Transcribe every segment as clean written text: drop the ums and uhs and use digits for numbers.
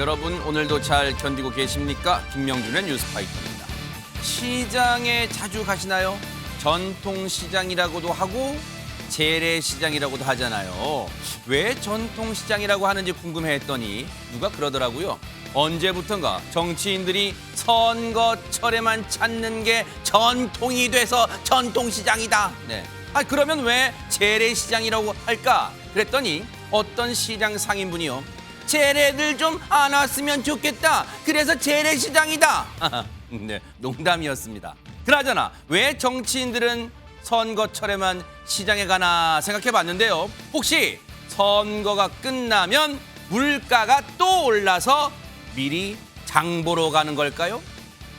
여러분 오늘도 잘 견디고 계십니까? 김명준의 뉴스파이터입니다. 시장에 자주 가시나요? 전통시장이라고도 하고 재래시장이라고도 하잖아요. 왜 전통시장이라고 하는지 궁금해했더니 누가 그러더라고요. 언제부턴가 정치인들이 선거철에만 찾는 게 전통이 돼서 전통시장이다. 네. 그러면 왜 재래시장이라고 할까? 그랬더니 어떤 시장 상인분이요. 재래들 좀 안 왔으면 좋겠다. 그래서 재래시장이다. 네, 농담이었습니다. 그나저나 왜 정치인들은 선거철에만 시장에 가나 생각해봤는데요. 혹시 선거가 끝나면 물가가 또 올라서 미리 장 보러 가는 걸까요?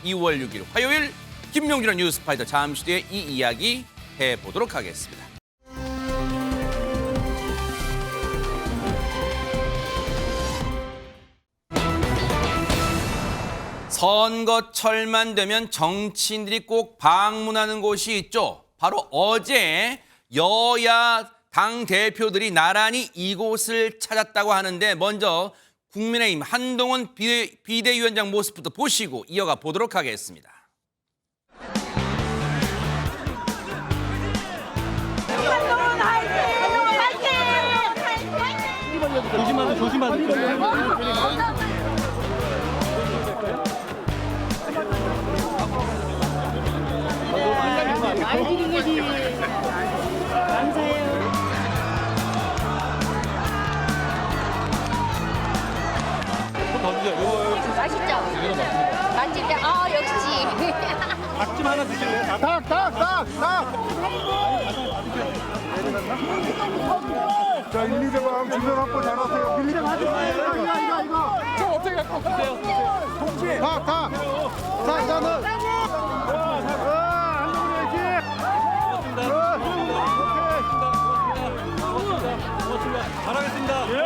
2월 6일 화요일 김명준의 뉴스파이터 잠시 뒤에 이 이야기 해보도록 하겠습니다. 선거철만 되면 정치인들이 꼭 방문하는 곳이 있죠. 바로 어제 여야 당대표들이 나란히 이곳을 찾았다고 하는데 먼저 국민의힘 한동훈 비대위원장 모습부터 보시고 이어가 보도록 하겠습니다. 조심하세요. 알고 계시 감사해요. 맛있죠? 맛집이 역시. 닭좀 하나 드실래요? 자, 1, 2대방 주변 확보 잘하세요. 1, 2대방 이거. 저 어떻게 갖고 드세요? 동시. 닭. 자, 이거는. 잘하겠습니다. 예.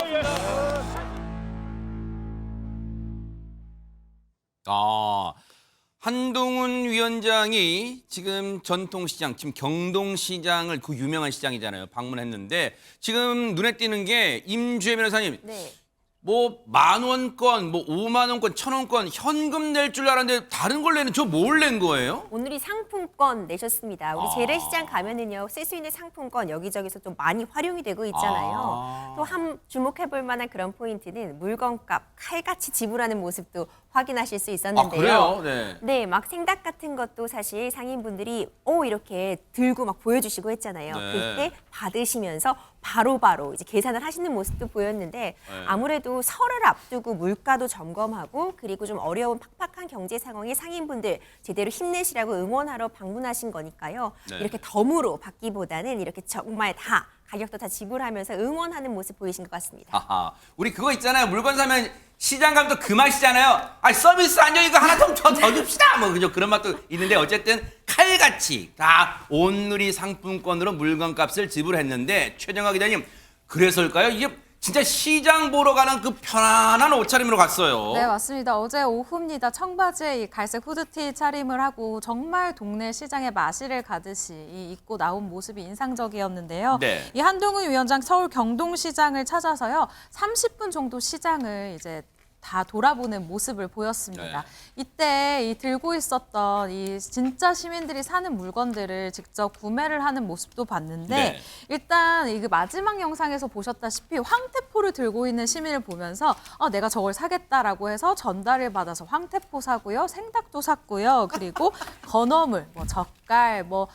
한동훈 위원장이 지금 전통시장, 지금 경동시장을 그 유명한 시장이잖아요. 방문했는데 지금 눈에 띄는 게 임주혜 변호사님. 네. 뭐 10,000원권, 뭐 50,000원권, 1,000원권 현금 낼 줄 알았는데 다른 걸 내는 저 뭘 낸 거예요? 오늘이 상품권 내셨습니다. 우리 재래시장 가면은요, 쓸 수 있는 상품권 여기저기서 좀 많이 활용이 되고 있잖아요. 또 주목해볼 만한 그런 포인트는 물건값 칼같이 지불하는 모습도 확인하실 수 있었는데요. 그래요? 네. 네, 막 생닭 같은 것도 사실 상인분들이 이렇게 들고 막 보여주시고 했잖아요. 네. 그때 받으시면서 바로바로 이제 계산을 하시는 모습도 보였는데 아무래도 설을 앞두고 물가도 점검하고 그리고 좀 어려운 팍팍한 경제 상황에 상인분들 제대로 힘내시라고 응원하러 방문하신 거니까요. 네. 이렇게 덤으로 받기보다는 이렇게 정말 다 가격도 다 지불하면서 응원하는 모습 보이신 것 같습니다. 우리 그거 있잖아요. 물건 사면 시장 가면 또 그 맛이잖아요. 서비스 아니요 이거 하나 더 줍시다. 뭐 그죠? 그런 맛도 있는데 어쨌든 칼같이 다 온누리 상품권으로 물건값을 지불했는데 최정화 기자님 그래서일까요? 이게 진짜 시장 보러 가는 그 편안한 옷차림으로 갔어요. 네, 맞습니다. 어제 오후입니다. 청바지에 이 갈색 후드티 차림을 하고 정말 동네 시장에 마실을 가듯이 입고 나온 모습이 인상적이었는데요. 네. 이 한동훈 위원장 서울 경동시장을 찾아서요. 30분 정도 시장을 이제 다 돌아보는 모습을 보였습니다. 네. 이때 이 들고 있었던 이 진짜 시민들이 사는 물건들을 직접 구매를 하는 모습도 봤는데 네. 일단 이 마지막 영상에서 보셨다시피 황태포를 들고 있는 시민을 보면서 내가 저걸 사겠다라고 해서 전달을 받아서 황태포 사고요, 생닭도 샀고요, 그리고 건어물, 뭐 젓갈, 뭐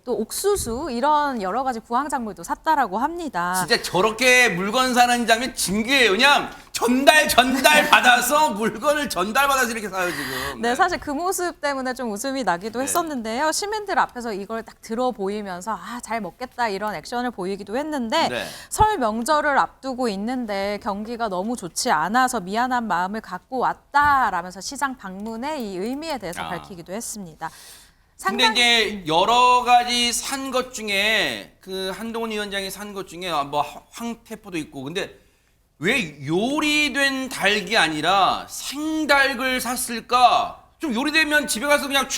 또 옥수수 이런 여러 가지 구황작물도 샀다라고 합니다. 진짜 저렇게 물건 사는 장면 진기예요. 그냥 전달 받아서 물건을 전달받아서 이렇게 사요 지금. 네, 사실 그 모습 때문에 좀 웃음이 나기도 했었는데요. 시민들 앞에서 이걸 딱 들어 보이면서 잘 먹겠다 이런 액션을 보이기도 했는데 네. 설 명절을 앞두고 있는데 경기가 너무 좋지 않아서 미안한 마음을 갖고 왔다라면서 시장 방문의 이 의미에 대해서 밝히기도 했습니다. 근데 이제 여러 가지 산 것 중에 그 한동훈 위원장이 산 것 중에 뭐 황태포도 있고 근데 왜 요리된 닭이 아니라 생닭을 샀을까? 좀 요리되면 집에 가서 그냥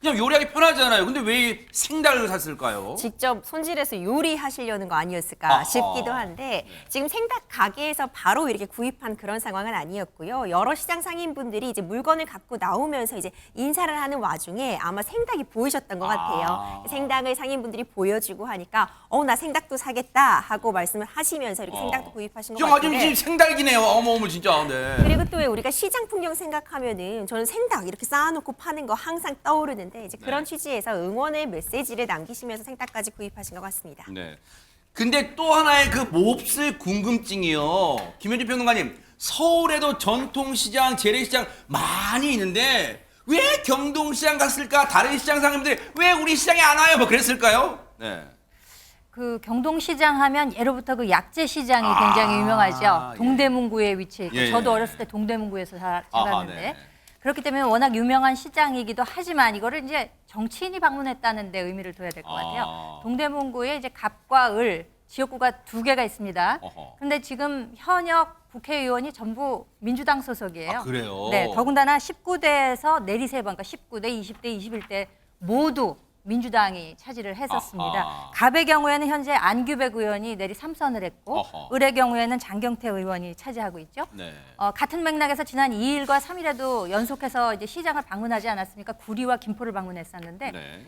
그냥 요리하기 편하잖아요. 근데 왜 생닭을 샀을까요? 직접 손질해서 요리하시려는 거 아니었을까 아하. 싶기도 한데 지금 생닭 가게에서 바로 이렇게 구입한 그런 상황은 아니었고요. 여러 시장 상인분들이 이제 물건을 갖고 나오면서 이제 인사를 하는 와중에 아마 생닭이 보이셨던 것 같아요. 생닭을 상인분들이 보여주고 하니까 나 생닭도 사겠다 하고 말씀을 하시면서 이렇게 생닭도 구입하신 것 좀 아주 같은데 지금 생닭이네요. 어머 진짜. 네. 그리고 또 왜 우리가 시장 풍경 생각하면은 저는 생닭 이렇게 쌓아놓고 파는 거 항상 떠오르는데 이제 그런 취지에서 응원의 메시지를 남기시면서 생닭까지 구입하신 것 같습니다. 네. 근데 또 하나의 그 몹쓸 궁금증이요. 김현주 평론가님, 서울에도 전통시장, 재래시장 많이 있는데 왜 경동시장 갔을까? 다른 시장 상인들이 왜 우리 시장에 안 와요? 뭐 그랬을까요? 네. 그 경동시장 하면 예로부터 그 약재시장이 굉장히 유명하죠. 예. 동대문구에 위치해 있고 예, 저도 예. 어렸을 때 동대문구에서 아하, 자랐는데 네. 그렇기 때문에 워낙 유명한 시장이기도 하지만 이거를 이제 정치인이 방문했다는 데 의미를 둬야 될 것 같아요. 아. 동대문구에 이제 갑과 을 지역구가 2개가 있습니다. 어허. 그런데 지금 현역 국회의원이 전부 민주당 소속이에요. 아, 그래요? 네, 더군다나 19대에서 내리세 번, 그러니까 19대, 20대, 21대 모두 민주당이 차지를 했었습니다. 아하. 갑의 경우에는 현재 안규백 의원이 내리 3선을 했고 어허. 을의 경우에는 장경태 의원이 차지하고 있죠. 네. 같은 맥락에서 지난 2일과 3일에도 연속해서 이제 시장을 방문하지 않았습니까? 구리와 김포를 방문했었는데 네.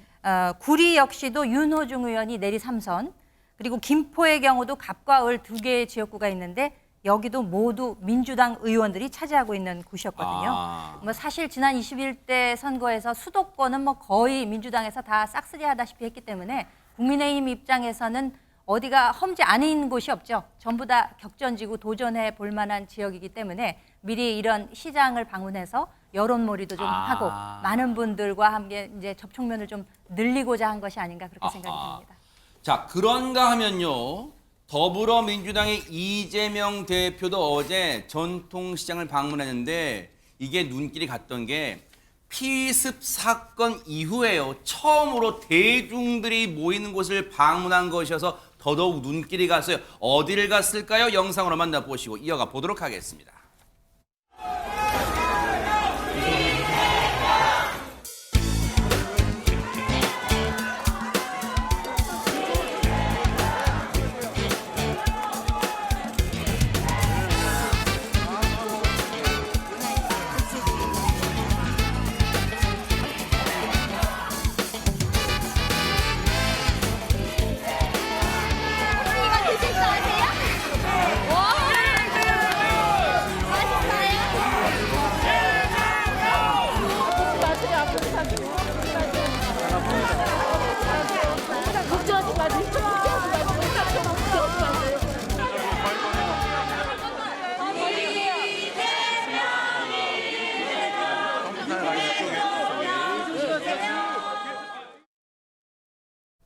구리 역시도 윤호중 의원이 내리 3선 그리고 김포의 경우도 갑과 을 2개의 지역구가 있는데 여기도 모두 민주당 의원들이 차지하고 있는 곳이었거든요. 아. 뭐 사실 지난 21대 선거에서 수도권은 뭐 거의 민주당에서 다 싹쓸이하다시피 했기 때문에 국민의힘 입장에서는 어디가 험지 아닌 곳이 없죠. 전부 다 격전지고 도전해 볼 만한 지역이기 때문에 미리 이런 시장을 방문해서 여론몰이도 좀 아. 하고 많은 분들과 함께 이제 접촉면을 좀 늘리고자 한 것이 아닌가 그렇게 생각이 아하. 듭니다. 자, 그런가 하면요. 더불어민주당의 이재명 대표도 어제 전통시장을 방문했는데 이게 눈길이 갔던 게 피습 사건 이후에요. 처음으로 대중들이 모이는 곳을 방문한 것이어서 더더욱 눈길이 갔어요. 어디를 갔을까요? 영상으로 만나보시고 이어가 보도록 하겠습니다.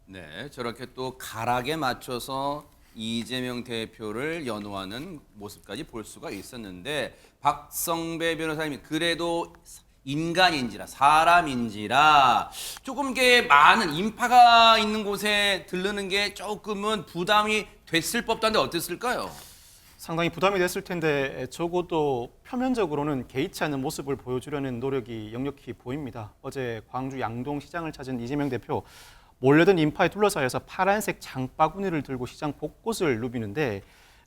네, 저렇게 또 가락에 맞춰서 이재명 대표를 연호하는 모습까지 볼 수가 있었는데 박성배 변호사님이 그래도 인간인지라 사람인지라 조금 게 많은 인파가 있는 곳에 들르는 게 조금은 부담이 됐을 법도 한데 어땠을까요? 상당히 부담이 됐을 텐데 적어도 표면적으로는 개의치 않는 모습을 보여주려는 노력이 역력히 보입니다. 어제 광주 양동시장을 찾은 이재명 대표 몰려든 인파에 둘러싸여서 파란색 장바구니를 들고 시장 곳곳을 누비는데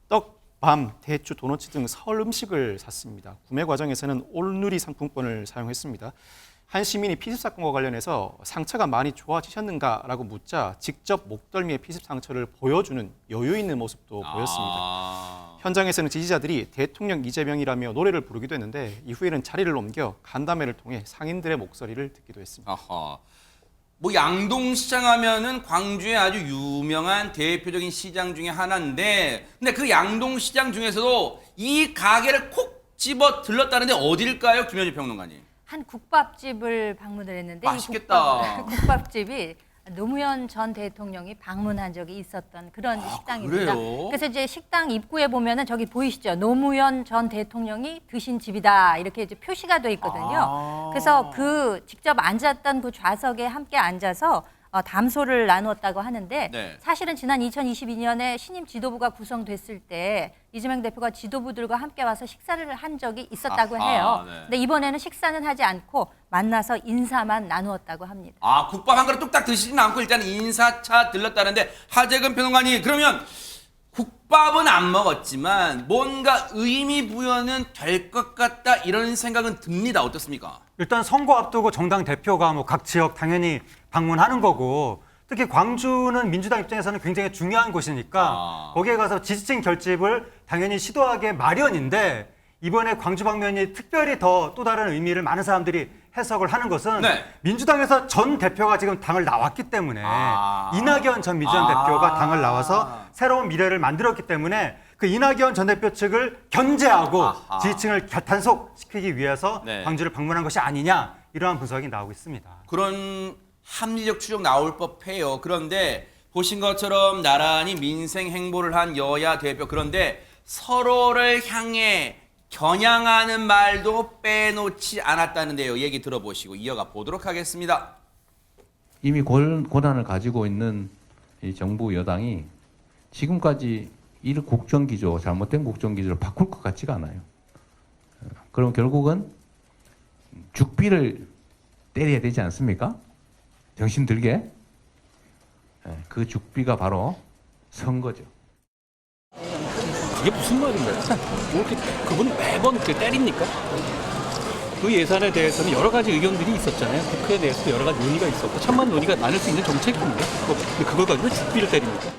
떡, 밤, 대추, 도넛 등 설 음식을 샀습니다. 구매 과정에서는 올누리 상품권을 사용했습니다. 한 시민이 피습 사건과 관련해서 상처가 많이 좋아지셨는가라고 묻자 직접 목덜미에 피습 상처를 보여주는 여유 있는 모습도 보였습니다. 현장에서는 지지자들이 대통령 이재명이라며 노래를 부르기도 했는데 이후에는 자리를 옮겨 간담회를 통해 상인들의 목소리를 듣기도 했습니다. 아하. 뭐 양동시장 하면은 광주의 아주 유명한 대표적인 시장 중에 하나인데 근데 그 양동시장 중에서도 이 가게를 콕 집어 들렀다는데 어딜까요? 김현주 평론가님. 한 국밥집을 방문을 했는데 맛있겠다. 국밥집이 노무현 전 대통령이 방문한 적이 있었던 그런 식당입니다. 그래요? 그래서 이제 식당 입구에 보면은 저기 보이시죠? 노무현 전 대통령이 드신 집이다 이렇게 이제 표시가 돼 있거든요. 그래서 그 직접 앉았던 그 좌석에 함께 앉아서 담소를 나누었다고 하는데 네. 사실은 지난 2022년에 신임 지도부가 구성됐을 때 이재명 대표가 지도부들과 함께 와서 식사를 한 적이 있었다고 아하, 해요. 네. 근데 이번에는 식사는 하지 않고 만나서 인사만 나누었다고 합니다. 아, 국밥 한 그릇 뚝딱 드시진 않고 일단 인사차 들렀다는데 하재근 평론가님, 그러면 국밥은 안 먹었지만 뭔가 의미 부여는 될 것 같다 이런 생각은 듭니다. 어떻습니까? 일단 선거 앞두고 정당 대표가 뭐 각 지역 당연히 방문하는 거고, 특히 광주는 민주당 입장에서는 굉장히 중요한 곳이니까 거기에 가서 지지층 결집을 당연히 시도하게 마련인데, 이번에 광주 방면이 특별히 또 다른 의미를 많은 사람들이 해석을 하는 것은 네. 민주당에서 전 대표가 지금 당을 나왔기 때문에 이낙연 전 민주당 대표가 당을 나와서 새로운 미래를 만들었기 때문에 그 이낙연 전 대표 측을 견제하고 지지층을 단속시키기 위해서 네. 광주를 방문한 것이 아니냐, 이러한 분석이 나오고 있습니다. 그런 합리적 추정 나올 법해요. 그런데 보신 것처럼 나란히 민생 행보를 한 여야 대표, 그런데 서로를 향해 겨냥하는 말도 빼놓지 않았다는데요. 얘기 들어보시고 이어가 보도록 하겠습니다. 이미 권한을 가지고 있는 이 정부 여당이 지금까지 이 국정기조, 잘못된 국정기조를 바꿀 것 같지가 않아요. 그럼 결국은 죽비를 때려야 되지 않습니까? 정신 들게. 그 죽비가 바로 선거죠. 그게 무슨 말인가요? 뭐 이렇게 그분은 매번 때립니까? 그 예산에 대해서는 여러 가지 의견들이 있었잖아요. 국회에 대해서도 여러 가지 논의가 있었고 천만 논의가 많을 수 있는 정책입니다. 근데 그걸 가지고 죽비를 때립니까?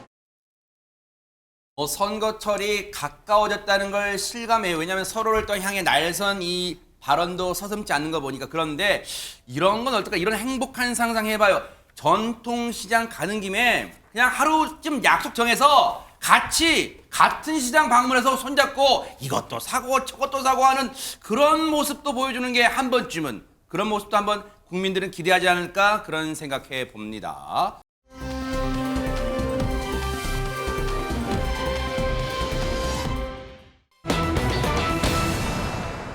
선거철이 가까워졌다는 걸 실감해요. 왜냐하면 서로를 또 향해 날선 이 발언도 서슴지 않는 거 보니까. 그런데 이런 건 어떨까? 이런 행복한 상상 해봐요. 전통시장 가는 김에 그냥 하루쯤 약속 정해서 같은 시장 방문해서 손잡고 이것도 사고 저것도 사고 하는 그런 모습도 보여주는 게 한 번쯤은, 그런 모습도 한번 국민들은 기대하지 않을까, 그런 생각해 봅니다.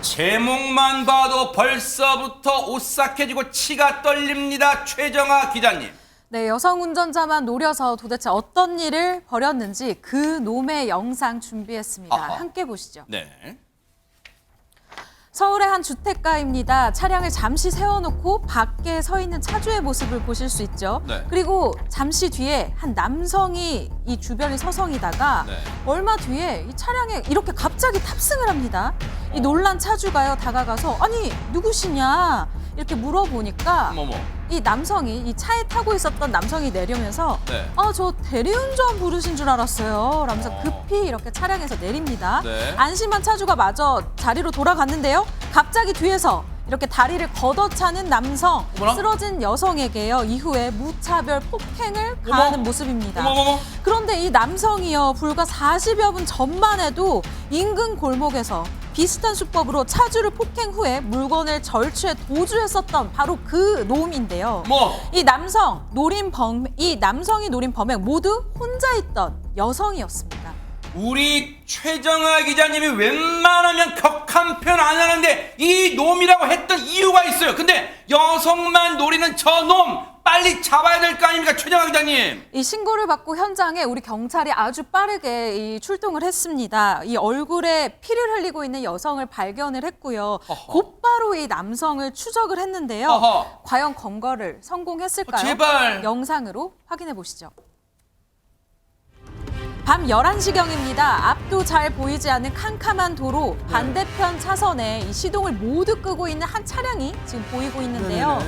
제목만 봐도 벌써부터 오싹해지고 치가 떨립니다. 최정아 기자님. 네, 여성 운전자만 노려서 도대체 어떤 일을 벌였는지 그 놈의 영상 준비했습니다. 아하. 함께 보시죠. 네. 서울의 한 주택가입니다. 차량을 잠시 세워놓고 밖에 서 있는 차주의 모습을 보실 수 있죠. 네. 그리고 잠시 뒤에 한 남성이 이 주변을 서성이다가 네. 얼마 뒤에 이 차량에 이렇게 갑자기 탑승을 합니다. 이 놀란 차주가요, 다가가서 아니 누구시냐 이렇게 물어보니까 어머머. 이 남성이, 이 차에 타고 있었던 남성이 내리면서 네. 저 대리운전 부르신 줄 알았어요 라면서 급히 이렇게 차량에서 내립니다. 네. 안심한 차주가 마저 자리로 돌아갔는데요. 갑자기 뒤에서 이렇게 다리를 걷어차는 남성, 어머나? 쓰러진 여성에게요, 이후에 무차별 폭행을 가하는 모습입니다. 어머머머. 그런데 이 남성이요, 불과 40여 분 전만 해도 인근 골목에서 비슷한 수법으로 차주를 폭행 후에 물건을 절취해 도주했었던 바로 그 놈인데요. 이 남성이 노린 범행 모두 혼자 있던 여성이었습니다. 우리 최정아 기자님이 웬만하면 격한 편 안 하는데 이 놈이라고 했던 이유가 있어요. 근데 여성만 노리는 저 놈 빨리 잡아야 될 거 아닙니까, 최정아 기자님? 이 신고를 받고 현장에 우리 경찰이 아주 빠르게 출동을 했습니다. 이 얼굴에 피를 흘리고 있는 여성을 발견을 했고요. 어허. 곧바로 이 남성을 추적을 했는데요. 어허. 과연 검거를 성공했을까요? 제발. 영상으로 확인해 보시죠. 밤 11시경입니다. 앞도 잘 보이지 않는 캄캄한 도로 반대편 차선에 이 시동을 모두 끄고 있는 한 차량이 지금 보이고 있는데요.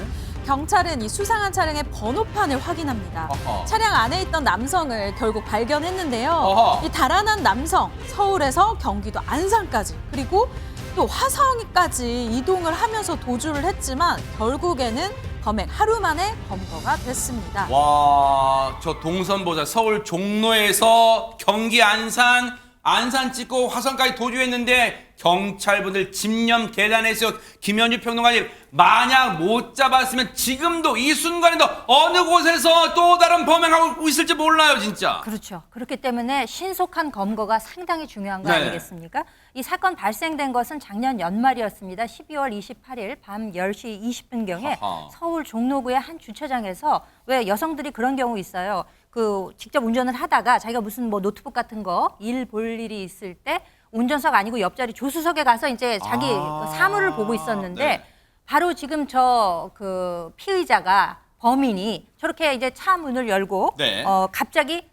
경찰은 이 수상한 차량의 번호판을 확인합니다. 어허. 차량 안에 있던 남성을 결국 발견했는데요. 어허. 이 달아난 남성, 서울에서 경기도 안산까지, 그리고 또 화성까지 이동을 하면서 도주를 했지만 결국에는 범행 하루 만에 검거가 됐습니다. 와, 저 동선 보자. 서울 종로에서 경기 안산 찍고 화성까지 도주했는데 경찰분들 집념 대단했어요. 김현주 평론가님, 만약 못 잡았으면 지금도 이 순간에도 어느 곳에서 또 다른 범행하고 있을지 몰라요, 진짜. 그렇죠. 그렇기 때문에 신속한 검거가 상당히 중요한 거 네. 아니겠습니까? 이 사건 발생된 것은 작년 연말이었습니다. 12월 28일 밤 10시 20분경에 아하. 서울 종로구의 한 주차장에서 왜 여성들이 그런 경우 있어요. 그 직접 운전을 하다가 자기가 무슨 뭐 노트북 같은 거 일 볼 일이 있을 때 운전석 아니고 옆자리 조수석에 가서 이제 자기 그 사물을 보고 있었는데 네. 바로 지금 저 그 피의자가 범인이 저렇게 이제 차 문을 열고 네. 갑자기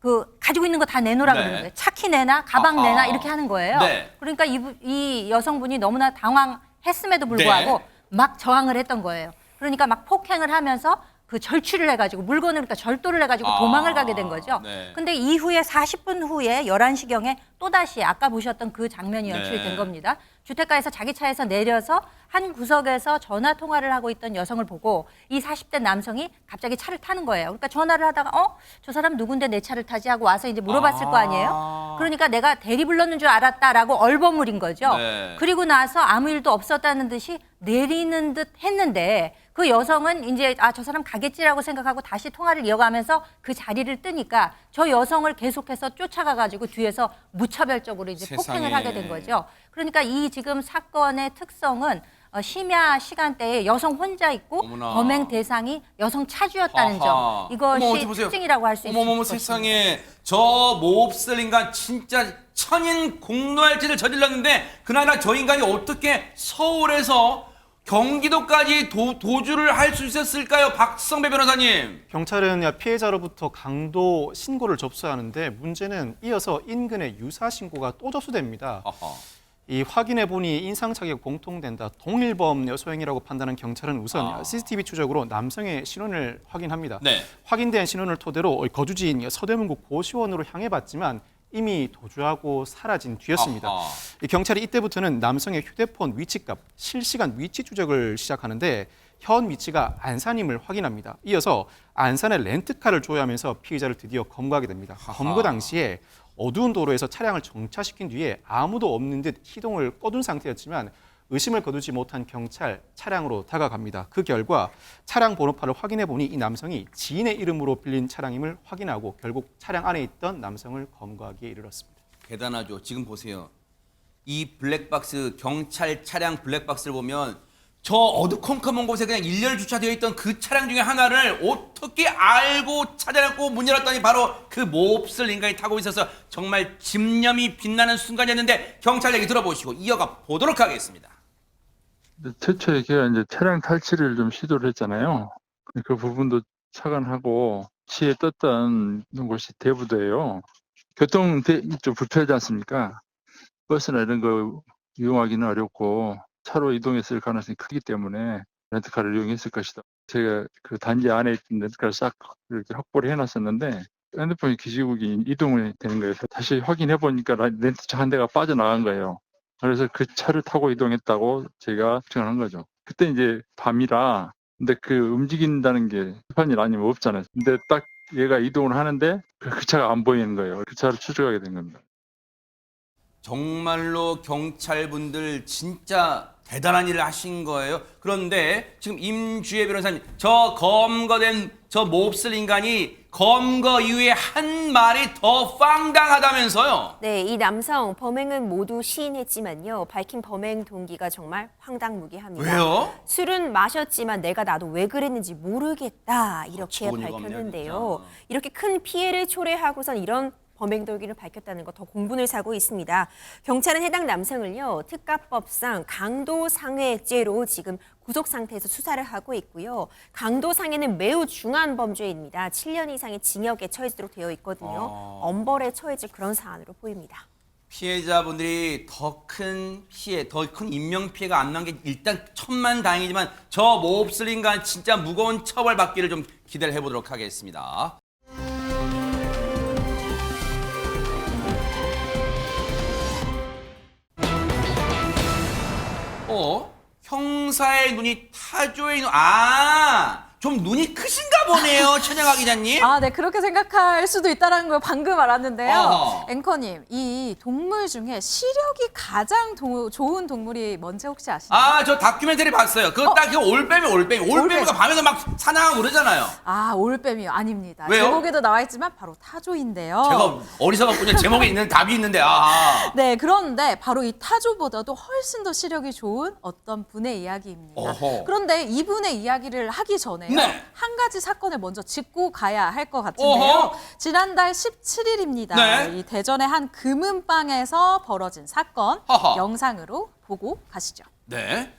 그 가지고 있는 거 다 내놓으라 네. 그러는 거예요. 차키 내놔, 가방 아하. 내놔 이렇게 하는 거예요. 네. 그러니까 이 여성분이 너무나 당황했음에도 불구하고 네. 막 저항을 했던 거예요. 그러니까 막 폭행을 하면서 그 절취를 해가지고 물건을 그러니까 절도를 해가지고 도망을 가게 된 거죠. 네. 근데 이후에 40분 후에 11시경에 또다시 아까 보셨던 그 장면이 연출된 네. 겁니다. 주택가에서 자기 차에서 내려서 한 구석에서 전화 통화를 하고 있던 여성을 보고 이 40대 남성이 갑자기 차를 타는 거예요. 그러니까 전화를 하다가 저 사람 누군데 내 차를 타지 하고 와서 이제 물어봤을 거 아니에요. 그러니까 내가 대리 불렀는 줄 알았다라고 얼버무린 거죠. 네. 그리고 나서 아무 일도 없었다는 듯이 내리는 듯 했는데 그 여성은 이제 저 사람 가겠지라고 생각하고 다시 통화를 이어가면서 그 자리를 뜨니까 저 여성을 계속해서 쫓아가가지고 뒤에서 무차별적으로 이제 세상에. 폭행을 하게 된 거죠. 그러니까 이 지금 사건의 특성은 심야 시간대에 여성 혼자 있고 어머나. 범행 대상이 여성 차주였다는 아하. 점. 이것이 어머, 어디 보세요. 특징이라고 할 수 있을 어머머머 것 같습니다. 세상에 저 몹쓸 인간 진짜 천인 공노할짓을 저질렀는데 그나마 저 인간이 어떻게 서울에서 경기도까지 도주를 할 수 있었을까요? 박성배 변호사님. 경찰은 피해자로부터 강도 신고를 접수하는데 문제는 이어서 인근의 유사 신고가 또 접수됩니다. 아하. 이 확인해 보니 인상착의가 공통된다. 동일범 여소행이라고 판단한 경찰은 우선 CCTV 추적으로 남성의 신원을 확인합니다. 네. 확인된 신원을 토대로 거주지인 서대문구 고시원으로 향해 봤지만 이미 도주하고 사라진 뒤였습니다. 아하. 이 경찰이 이때부터는 남성의 휴대폰 위치값, 실시간 위치 추적을 시작하는데 현 위치가 안산임을 확인합니다. 이어서 안산에 렌트카를 조회하면서 피의자를 드디어 검거하게 됩니다. 검거 당시에 어두운 도로에서 차량을 정차시킨 뒤에 아무도 없는 듯 시동을 꺼둔 상태였지만 의심을 거두지 못한 경찰 차량으로 다가갑니다. 그 결과 차량 번호판을 확인해 보니 이 남성이 지인의 이름으로 빌린 차량임을 확인하고 결국 차량 안에 있던 남성을 검거하기에 이르렀습니다. 대단하죠. 지금 보세요. 이 블랙박스 경찰 차량 블랙박스를 보면 저 어두컴컴한 곳에 그냥 일렬 주차되어 있던 그 차량 중에 하나를 어떻게 알고 찾아냈고 문 열었더니 바로 그 몹쓸 인간이 타고 있어서 정말 집념이 빛나는 순간이었는데 경찰 얘기 들어보시고 이어가 보도록 하겠습니다. 최초에 걔가 이제 차량 탈취를 좀 시도를 했잖아요. 그 부분도 차관하고 시에 떴던 곳이 대부도예요. 교통 좀 불편하지 않습니까? 버스나 이런 거 이용하기는 어렵고 차로 이동했을 가능성이 크기 때문에 렌트카를 이용했을 것이다. 제가 그 단지 안에 있던 렌트카를 싹 이렇게 확보를 해놨었는데 핸드폰이 기지국이 이동이 되는 거예요. 다시 확인해 보니까 렌트차 한 대가 빠져나간 거예요. 그래서 그 차를 타고 이동했다고 제가 추정한 거죠. 그때 이제 밤이라 근데 그 움직인다는 게 급한 일 아니면 없잖아요. 근데 딱 얘가 이동을 하는데 그 차가 안 보이는 거예요. 그 차를 추적하게 된 겁니다. 정말로 경찰분들 진짜 대단한 일을 하신 거예요. 그런데 지금 임주혜 변호사님, 저 검거된 저 몹쓸 인간이 검거 이후에 한 말이 더 황당하다면서요. 네, 이 남성 범행은 모두 시인했지만요. 밝힌 범행 동기가 정말 황당무계합니다. 왜요? 술은 마셨지만 내가 나도 왜 그랬는지 모르겠다 이렇게 어처구니가 없네요, 밝혔는데요. 진짜. 이렇게 큰 피해를 초래하고선 이런 범행 동기를 밝혔다는 거 더 공분을 사고 있습니다. 경찰은 해당 남성을요, 특가법상 강도상해죄로 지금 구속 상태에서 수사를 하고 있고요. 강도상해는 매우 중한 범죄입니다. 7년 이상의 징역에 처해지도록 되어 있거든요. 엄벌에 처해질 그런 사안으로 보입니다. 피해자분들이 더 큰 피해, 더 큰 인명피해가 안 난 게 일단 천만다행이지만 저 몹쓸 인간 진짜 무거운 처벌 받기를 좀 기대를 해보도록 하겠습니다. 형사의 눈이 타조의 눈. 좀 눈이 크신가 보네요, 천영아 기자님. 아, 네, 그렇게 생각할 수도 있다는 걸 방금 알았는데요. 어허. 앵커님, 이 동물 중에 시력이 가장 좋은 동물이 뭔지 혹시 아시나요? 아, 저 다큐멘터리 봤어요. 그거 딱 올빼미가 밤에도 막 사냥하고 그러잖아요. 아, 올빼미요. 아닙니다. 왜요? 제목에도 나와 있지만 바로 타조인데요. 제가 어리석었군요. 제목에 있는 답이 있는데, 아하. 네, 그런데 바로 이 타조보다도 훨씬 더 시력이 좋은 어떤 분의 이야기입니다. 어허. 그런데 이분의 이야기를 하기 전에요. 네. 한 가지 사건을 먼저 짚고 가야 할 것 같은데요. 어허. 지난달 17일입니다. 네. 이 대전의 한 금은방에서 벌어진 사건 허허. 영상으로 보고 가시죠. 네.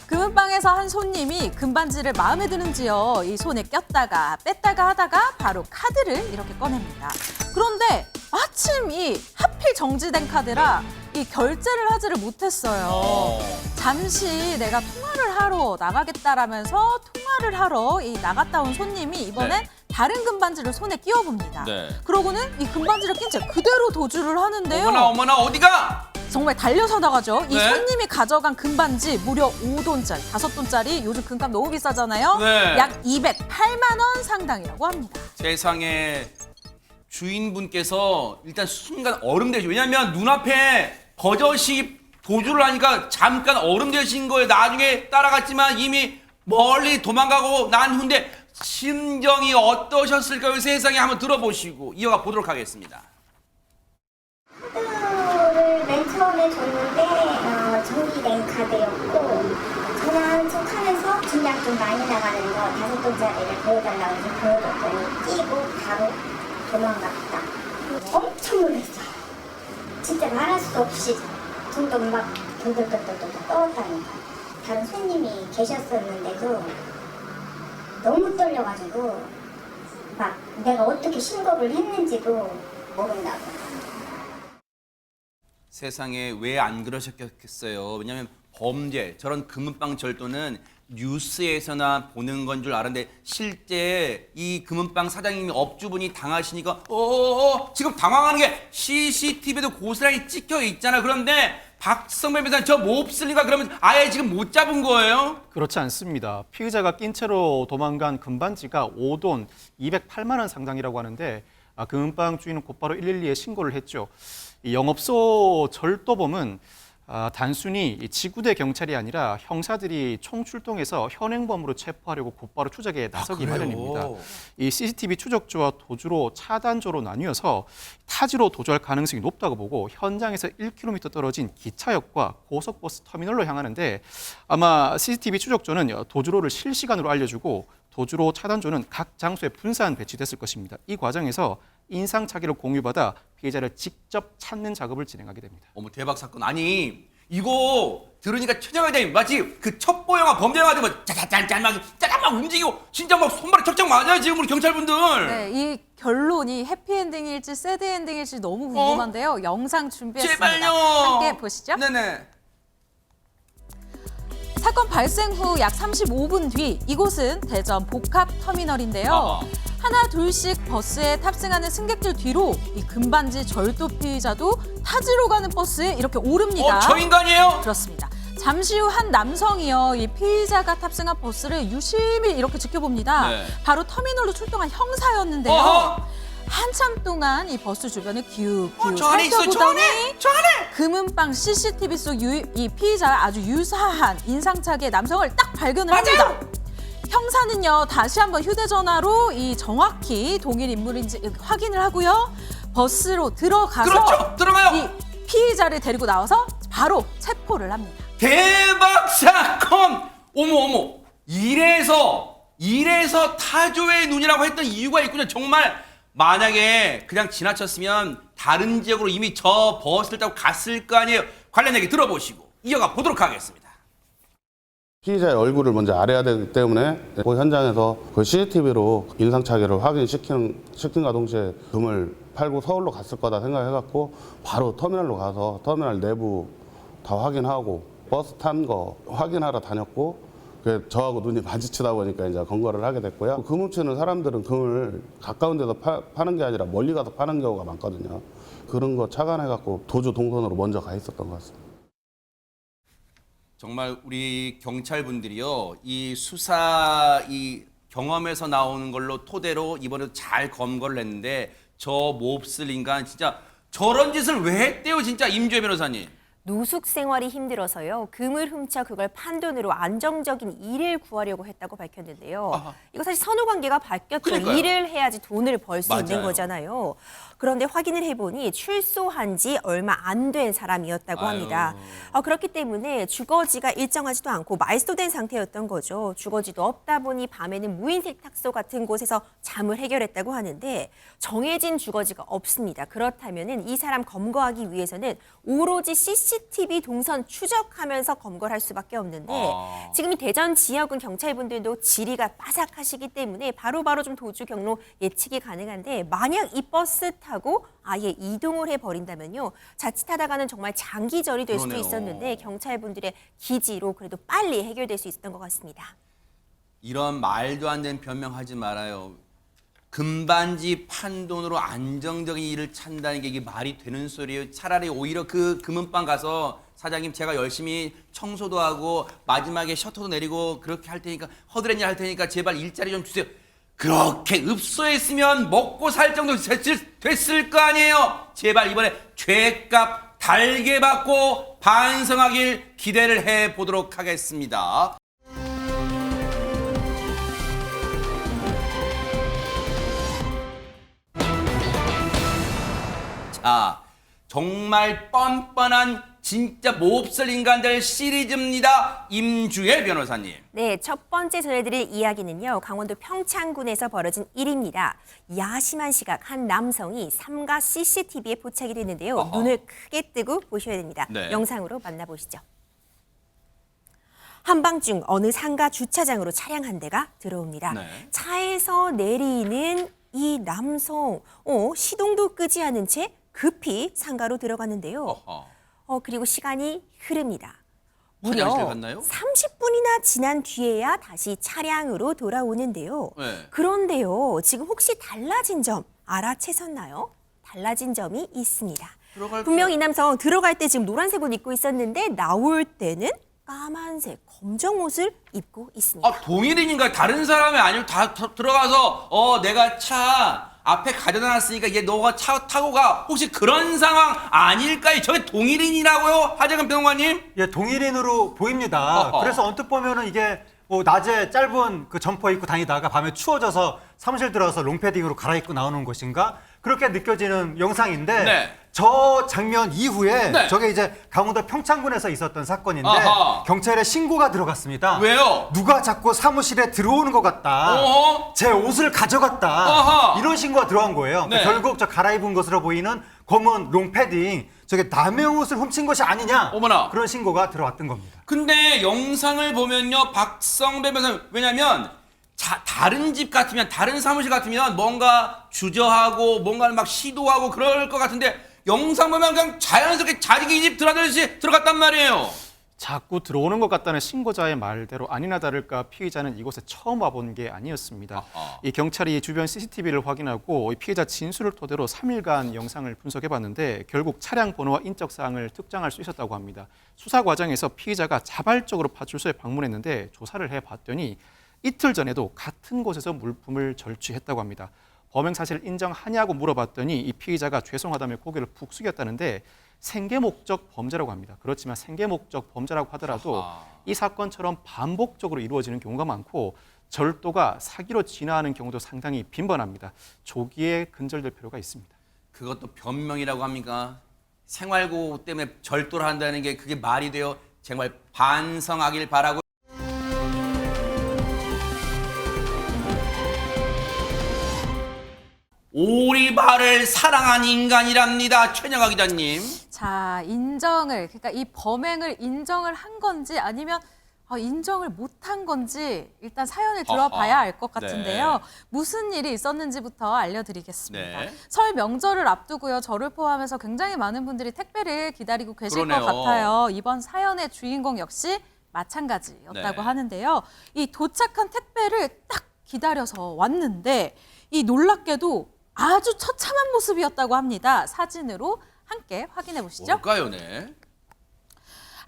금은방에서 한 손님이 금반지를 마음에 드는지요. 이 손에 꼈다가 뺐다가 하다가 바로 카드를 이렇게 꺼냅니다. 그런데 마침 이 하필 정지된 카드라 이 결제를 하지를 못했어요. 잠시 내가 통화를 하러 나가겠다라면서 통화를 하러 이 나갔다 온 손님이 이번엔 네. 다른 금반지를 손에 끼워봅니다. 네. 그러고는 이 금반지를 낀 채 그대로 도주를 하는데요. 어머나, 어디가? 정말 달려서 나가죠. 이 네. 손님이 가져간 금반지 무려 5돈짜리, 5돈짜리 요즘 금값 너무 비싸잖아요. 네. 약 208만 원 상당이라고 합니다. 세상에 주인분께서 일단 순간 얼음되시. 왜냐면 눈앞에 버젓이 도주를 하니까 잠깐 얼음되신 거예요. 나중에 따라갔지만 이미 멀리 도망가고 난 후인데 심정이 어떠셨을까요? 세상에 한번 들어보시고 이어가 보도록 하겠습니다. 카드를 맨 처음에 줬는데 정지된 카드였고 전화한 척 하면서 분량 좀 많이 나가는 거 5돈짜리를 보여달라고 해서 보여줬더니 끼고 바로 도망갔다. 엄청 놀랐어요. 진짜 말할 수 없이 손톱 막 돌돌돌돌돌 떠다니까. 다른 손님이 계셨었는데도 너무 떨려가지고 막 내가 어떻게 신고를 했는지도 모른다고. 세상에 왜 안 그러셨겠어요? 왜냐하면 범죄, 저런 금은방 절도는 뉴스에서나 보는 건 줄 알았는데 실제 이 금은방 사장님 업주분이 당하시니까 지금 당황하는 게 CCTV도 고스란히 찍혀 있잖아요. 그런데 박성배 변호사님 저 몹쓸리가 그러면 아예 지금 못 잡은 거예요? 그렇지 않습니다. 피의자가 낀 채로 도망간 금반지가 5돈 208만 원 상당이라고 하는데 금은방 주인은 곧바로 112에 신고를 했죠. 이 영업소 절도범은 단순히 지구대 경찰이 아니라 형사들이 총출동해서 현행범으로 체포하려고 곧바로 추적에 나서기 마련입니다. 이 CCTV 추적조와 도주로 차단조로 나뉘어서 타지로 도주할 가능성이 높다고 보고 현장에서 1km 떨어진 기차역과 고속버스 터미널로 향하는데 아마 CCTV 추적조는 도주로를 실시간으로 알려주고 도주로 차단조는 각 장소에 분산 배치됐을 것입니다. 이 과정에서 인상착의를 공유받아 피해자를 직접 찾는 작업을 진행하게 됩니다. 어머 대박 사건. 아니 이거 들으니까 천영아 기자님 마치 그 첩보 영화 범죄 영화 뭐 짜잔 막 움직이고 진짜 막 손발이 척척 맞아요 지금 우리 경찰분들. 네, 이 결론이 해피엔딩일지 새드엔딩일지 너무 궁금한데요. 영상 준비했습니다. 제발요. 함께 보시죠. 네네. 사건 발생 후 약 35분 뒤 이곳은 대전 복합터미널인데요. 하나 둘씩 버스에 탑승하는 승객들 뒤로 이 금반지 절도 피의자도 타지로 가는 버스에 이렇게 오릅니다. 저 인간이에요? 그렇습니다. 잠시 후 한 남성이요. 이 피의자가 탑승한 버스를 유심히 이렇게 지켜봅니다. 네. 바로 터미널로 출동한 형사였는데요. 어허. 한참 동안 이 버스 주변을 기웃기웃 저 안에 있어, 저 안에! 금은방 CCTV 속 이 피의자와 아주 유사한 인상착의 남성을 딱 발견을 합니다. 형사는요 다시 한번 휴대전화로 이 정확히 동일 인물인지 확인을 하고요 버스로 들어가서 그렇죠, 들어가요. 이 피의자를 데리고 나와서 바로 체포를 합니다. 대박 사건! 어머 이래서 타조의 눈이라고 했던 이유가 있군요. 정말 만약에 그냥 지나쳤으면 다른 지역으로 이미 저 버스를 타고 갔을 거 아니에요. 관련 얘기 들어보시고 이어가 보도록 하겠습니다. 피의자의 얼굴을 먼저 알아야 되기 때문에 그 현장에서 그 CCTV로 인상착의를 확인시킨과 동시에 금을 팔고 서울로 갔을 거다 생각해갖고 바로 터미널로 가서 터미널 내부 다 확인하고 버스 탄 거 확인하러 다녔고 저하고 눈이 마주치다 보니까 이제 검거를 하게 됐고요. 금 훔치는 사람들은 금을 가까운 데서 파는 게 아니라 멀리 가서 파는 경우가 많거든요. 그런 거 착안해갖고 도주 동선으로 먼저 가 있었던 것 같습니다. 정말 우리 경찰분들이요, 이 수사 이 경험에서 나오는 걸로 토대로 이번에도 잘 검거를 했는데 저 몹쓸 인간 진짜 저런 짓을 왜 했대요, 진짜 임주혜 변호사님. 노숙 생활이 힘들어서요. 금을 훔쳐 그걸 판돈으로 안정적인 일을 구하려고 했다고 밝혔는데요. 아하. 이거 사실 선후 관계가 바뀌었죠. 그러니까요. 일을 해야지 돈을 벌 수 있는 맞아요. 거잖아요. 그런데 확인을 해보니 출소한 지 얼마 안 된 사람이었다고 아유. 합니다. 그렇기 때문에 주거지가 일정하지도 않고 말소된 상태였던 거죠. 주거지도 없다 보니 밤에는 무인색 탁소 같은 곳에서 잠을 해결했다고 하는데 정해진 주거지가 없습니다. 그렇다면 이 사람 검거하기 위해서는 오로지 CCTV 동선 추적하면서 검거를 할 수밖에 없는데 지금 이 대전 지역은 경찰분들도 지리가 빠삭하시기 때문에 바로바로 좀 도주 경로 예측이 가능한데 만약 이 버스 타고 아예 이동을 해버린다면요. 자칫하다가는 정말 장기절이 될 수도 그러네요. 있었는데 경찰분들의 기지로 그래도 빨리 해결될 수 있었던 것 같습니다. 이런 말도 안 되는 변명하지 말아요. 금반지 판돈으로 안정적인 일을 찾는다는 게 이게 말이 되는 소리예요. 차라리 오히려 그 금은방 가서 사장님 제가 열심히 청소도 하고 마지막에 셔터도 내리고 그렇게 할 테니까 허드렛일 할 테니까 제발 일자리 좀 주세요. 그렇게 읍소했으면 먹고 살 정도 됐을 거 아니에요. 제발 이번에 죄값 달게 받고 반성하길 기대를 해보도록 하겠습니다. 자, 정말 뻔뻔한 진짜 몹쓸 인간들 시리즈입니다. 임주혜 변호사님. 네, 첫 번째 전해드릴 이야기는요. 강원도 평창군에서 벌어진 일입니다. 야심한 시각 한 남성이 삼가 CCTV에 포착이 됐는데요. 어허. 눈을 크게 뜨고 보셔야 됩니다. 네. 영상으로 만나보시죠. 한밤중 어느 상가 주차장으로 차량 한 대가 들어옵니다. 네. 차에서 내리는 이 남성, 시동도 끄지 않은 채 급히 상가로 들어가는데요. 어허. 그리고 시간이 흐릅니다. 화장실 무려 갔나요? 30분이나 지난 뒤에야 다시 차량으로 돌아오는데요. 네. 그런데요, 지금 혹시 달라진 점 알아채셨나요? 달라진 점이 있습니다. 들어갈 분명 이 남성 들어갈 때 지금 노란색 옷 입고 있었는데 나올 때는 까만색 검정 옷을 입고 있습니다. 아, 동일인인가요? 다른 사람이 아니고 다 들어가서 내가 차 앞에 가져다 놨으니까 얘 너가 차 타고 가. 혹시 그런 상황 아닐까요? 저게 동일인이라고요? 하재근 평론가님? 예, 동일인으로 보입니다. 어허. 그래서 언뜻 보면은 이게 뭐 낮에 짧은 그 점퍼 입고 다니다가 밤에 추워져서 사무실 들어가서 롱패딩으로 갈아입고 나오는 것인가? 그렇게 느껴지는 영상인데 네. 저 장면 이후에 네. 저게 이제 강원도 평창군에서 있었던 사건인데 아하. 경찰에 신고가 들어갔습니다. 왜요? 누가 자꾸 사무실에 들어오는 것 같다. 어허. 제 옷을 가져갔다. 아하. 이런 신고가 들어간 거예요. 네. 결국 저 갈아입은 것으로 보이는 검은 롱패딩 저게 남의 옷을 훔친 것이 아니냐. 어머나. 그런 신고가 들어왔던 겁니다. 근데 영상을 보면요, 박성배 변호사님, 왜냐면 다른 집 같으면, 다른 사무실 같으면 뭔가 주저하고 뭔가를 막 시도하고 그럴 것 같은데 영상 보면 그냥 자연스럽게 자기 집 들어가듯이 들어갔단 말이에요. 자꾸 들어오는 것 같다는 신고자의 말대로 아니나 다를까 피의자는 이곳에 처음 와본 게 아니었습니다. 아하. 이 경찰이 주변 CCTV를 확인하고 이 피해자 진술을 토대로 3일간 영상을 분석해봤는데 결국 차량 번호와 인적 사항을 특정할 수 있었다고 합니다. 수사 과정에서 피의자가 자발적으로 파출소에 방문했는데 조사를 해봤더니 이틀 전에도 같은 곳에서 물품을 절취했다고 합니다. 범행 사실을 인정하냐고 물어봤더니 이 피의자가 죄송하다며 고개를 푹 숙였다는데 생계 목적 범죄라고 합니다. 그렇지만 생계 목적 범죄라고 하더라도 아하. 이 사건처럼 반복적으로 이루어지는 경우가 많고 절도가 사기로 진화하는 경우도 상당히 빈번합니다. 조기에 근절될 필요가 있습니다. 그것도 변명이라고 합니까? 생활고 때문에 절도를 한다는 게 그게 말이 돼요? 정말 반성하길 바라고. 오리발을 사랑한 인간이랍니다. 최영아 기자님. 자, 그러니까 이 범행을 인정을 한 건지 아니면 인정을 못한 건지 일단 사연을 들어봐야 알 것 같은데요. 네. 무슨 일이 있었는지부터 알려드리겠습니다. 네. 설 명절을 앞두고요. 저를 포함해서 굉장히 많은 분들이 택배를 기다리고 계실 그러네요. 것 같아요. 이번 사연의 주인공 역시 마찬가지였다고 네. 하는데요. 이 도착한 택배를 딱 기다려서 왔는데 이 놀랍게도 아주 처참한 모습이었다고 합니다. 사진으로 함께 확인해 보시죠. 뭘까요, 네?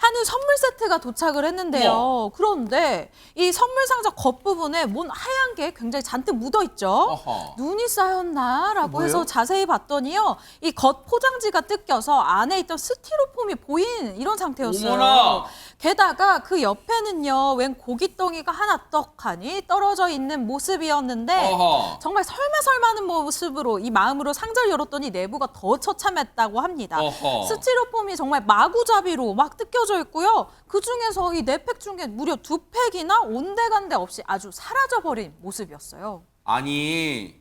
한우 선물 세트가 도착을 했는데요. 뭐? 그런데 이 선물 상자 겉부분에 뭔 하얀 게 굉장히 잔뜩 묻어 있죠. 어허. 눈이 쌓였나라고 뭐예요? 해서 자세히 봤더니요. 이 겉 포장지가 뜯겨서 안에 있던 스티로폼이 보인 이런 상태였어요. 어머나. 게다가 그 옆에는요. 웬 고깃덩이가 하나 떡하니 떨어져 있는 모습이었는데 어허. 정말 설마설마하는 모습으로 이 마음으로 상자를 열었더니 내부가 더 처참했다고 합니다. 어허. 스티로폼이 정말 마구잡이로 막 뜯겨져 있고요. 그중에서 이 4팩 중에 무려 2팩이나 온데간데 없이 아주 사라져버린 모습이었어요. 아니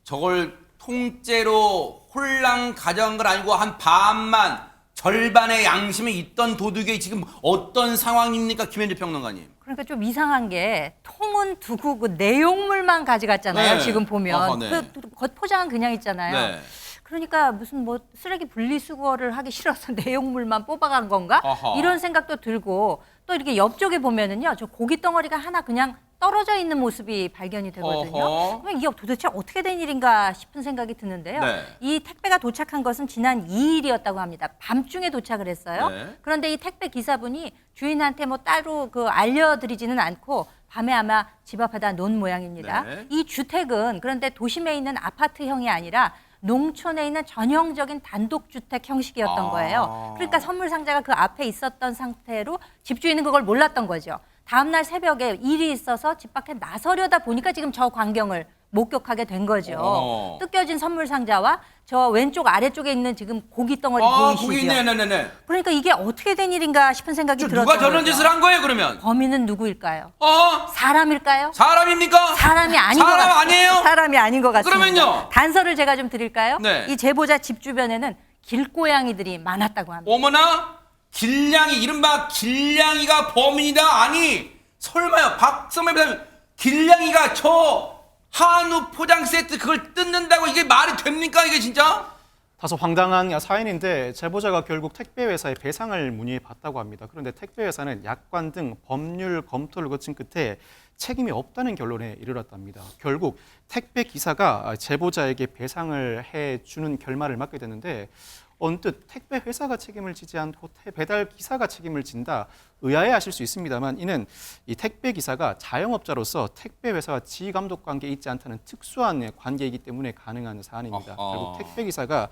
저걸 통째로 홀랑 가져간 건 아니고 한 반만 절반의 양심이 있던 도둑이 지금 어떤 상황입니까, 김현재 평론가님? 그러니까 좀 이상한 게 통은 두고 그 내용물만 가져갔잖아요. 네. 지금 보면 어허, 네. 그 겉포장은 그냥 있잖아요. 네. 그러니까 무슨 뭐 쓰레기 분리수거를 하기 싫어서 내용물만 뽑아간 건가? 어허. 이런 생각도 들고 또 이렇게 옆쪽에 보면은요, 저 고기 덩어리가 하나 그냥 떨어져 있는 모습이 발견이 되거든요. 어허. 그럼 이게 도대체 어떻게 된 일인가 싶은 생각이 드는데요. 네. 이 택배가 도착한 것은 지난 2일이었다고 합니다. 밤중에 도착을 했어요. 네. 그런데 이 택배 기사분이 주인한테 뭐 따로 알려드리지는 않고 밤에 아마 집 앞에다 놓은 모양입니다. 네. 이 주택은 그런데 도심에 있는 아파트형이 아니라 농촌에 있는 전형적인 단독주택 형식이었던 아. 거예요. 그러니까 선물 상자가 그 앞에 있었던 상태로 집주인은 그걸 몰랐던 거죠. 다음날 새벽에 일이 있어서 집 밖에 나서려다 보니까 지금 저 광경을 목격하게 된 거죠. 어. 뜯겨진 선물 상자와 저 왼쪽 아래쪽에 있는 지금 고기 덩어리 보이시죠? 거기 있네, 네네네. 그러니까 이게 어떻게 된 일인가 싶은 생각이 들었던 누가 저런 거죠. 짓을 한 거예요, 그러면? 범인은 누구일까요? 어? 사람일까요? 사람입니까? 사람이 아닌 것 사람 같습니다. 아니에요? 사람이 아닌 것 같습니다. 그러면요? 단서를 제가 좀 드릴까요? 네. 이 제보자 집 주변에는 길고양이들이 많았다고 합니다. 어머나? 길냥이, 이른바 길냥이가 범인이다? 아니, 설마요, 박선배님, 길냥이가 저 한우 포장 세트 그걸 뜯는다고 이게 말이 됩니까, 이게 진짜? 다소 황당한 사연인데 제보자가 결국 택배회사에 배상을 문의해 봤다고 합니다. 그런데 택배회사는 약관 등 법률 검토를 거친 끝에 책임이 없다는 결론에 이르렀답니다. 결국 택배 기사가 제보자에게 배상을 해주는 결말을 맞게 됐는데 언뜻 택배 회사가 책임을 지지 않고 배달 기사가 책임을 진다 의아해하실 수 있습니다만 이는 이 택배 기사가 자영업자로서 택배 회사와 지휘 감독 관계에 있지 않다는 특수한 관계이기 때문에 가능한 사안입니다. 결국 택배 기사가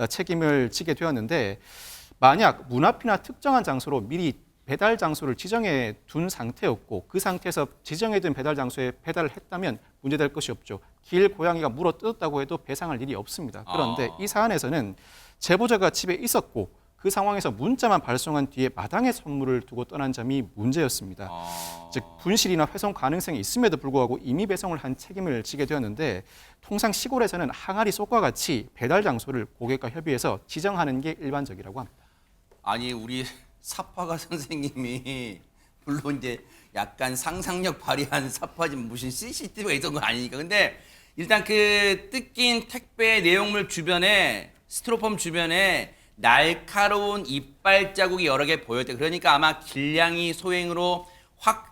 책임을 지게 되었는데 만약 문 앞이나 특정한 장소로 미리 배달 장소를 지정해 둔 상태였고 그 상태에서 지정해 둔 배달 장소에 배달을 했다면 문제될 것이 없죠. 길 고양이가 물어 뜯었다고 해도 배상할 일이 없습니다. 그런데 이 사안에서는 제보자가 집에 있었고 그 상황에서 문자만 발송한 뒤에 마당에 선물을 두고 떠난 점이 문제였습니다. 즉 분실이나 훼손 가능성이 있음에도 불구하고 임의 배송을 한 책임을 지게 되었는데 통상 시골에서는 항아리 속과 같이 배달 장소를 고객과 협의해서 지정하는 게 일반적이라고 합니다. 아니, 우리 사파가 선생님이 물론 이제 약간 상상력 발휘한 사파지 무슨 CCTV가 있던 건 아니니까. 근데 일단 그 뜯긴 택배 내용물 주변에 스티로폼 주변에 날카로운 이빨 자국이 여러 개 보였대. 그러니까 아마 길냥이 소행으로